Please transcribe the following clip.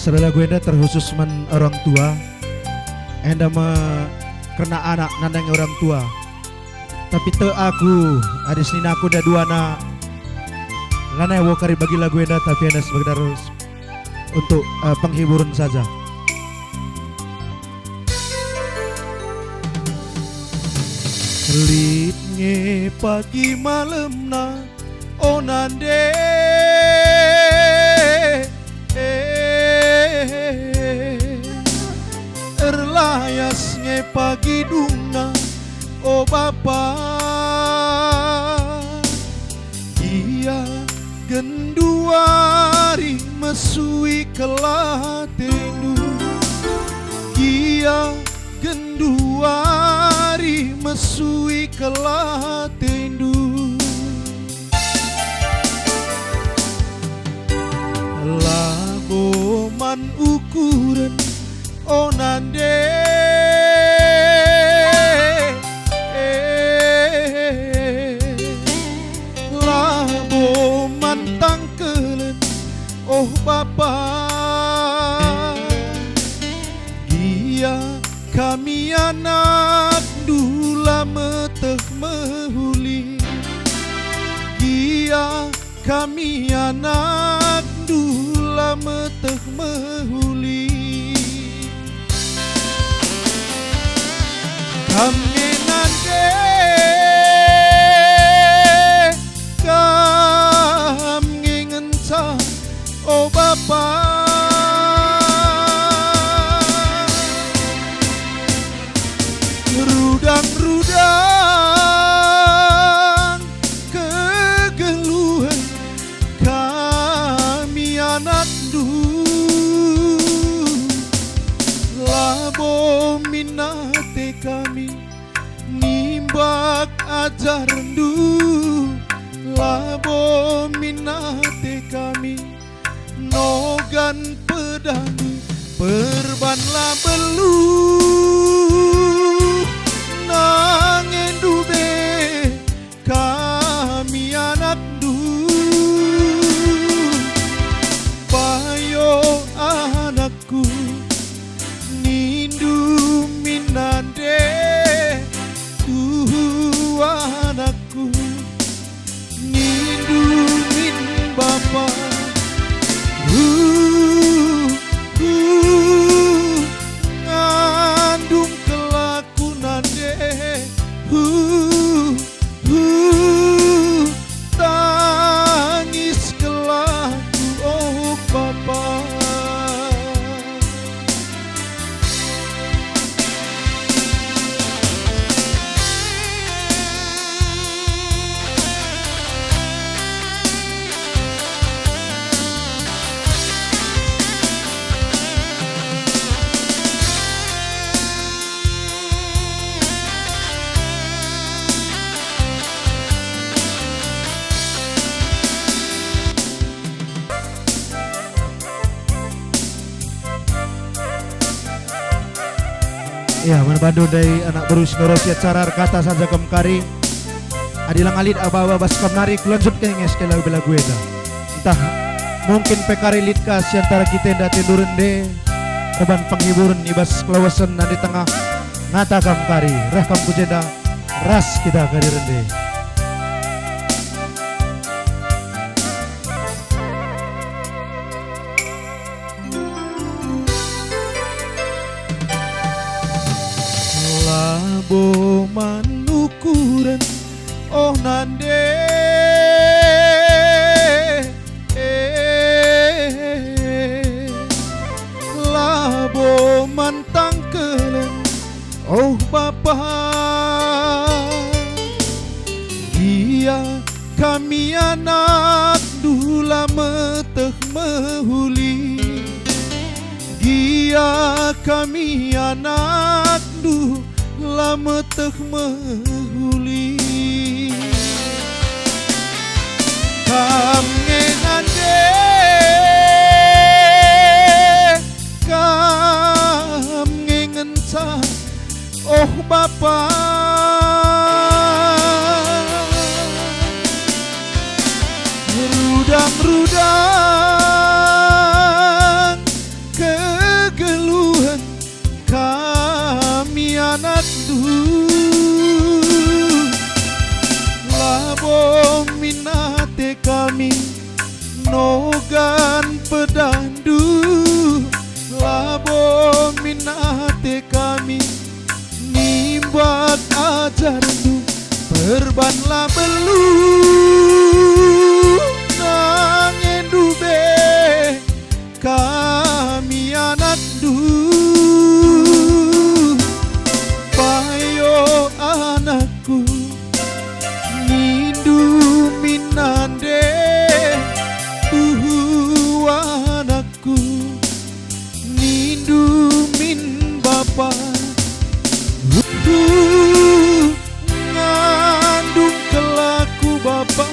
Saudara gue enda terkhusus men orang tua, enda kena anak nandang orang tua. Tapi te aku, adis nina aku dah dua anak. Lana wo kari bagi lagu enda tapi enda sekedar untuk penghiburan saja. Litnge pagi malam na onande erlayasnya pagi duna o bapa ia genduari mesui kelatendu ia genduari mesui kelatendu laboman ukuran onande laboman tangkelen oh bapa dia kami anak dula meteh mehuli dia kami anak dula meteh mehuli kami nande kami ngenca oh bapa rudang-rudang kegeluhan kami anak du labo minate kami nimbak ajar du labo minate kami nogan pedang perbanlah belu nangen dube kami anak du payo anakku nindu minande anakku nindu min bapa ngandung kelakunan tangis kelaku oh papa ya, menebandu dari anak berus norosia carar kata saja kemkari adilang alit aba-aba bas kamnari kulanjut kenges ke lagu gue dah. Entah mungkin pekari litka siantara kita yang tindurin de keban penghiburan ibas kelawasan di tengah ngata kamkari rah kamku jeda ras kita kadirin de. Labo manukuran oh nande labo mantang kelen oh bapa dia kami anak dula meteh mehuli dia kami anak du lama teh mehuli kami nande kami ngenca oh bapa rudang-rudang Serbanlah belu nangen dube kami anak du payo anakku nindu minande anakku nindu min bapa ngandung kelaku bapa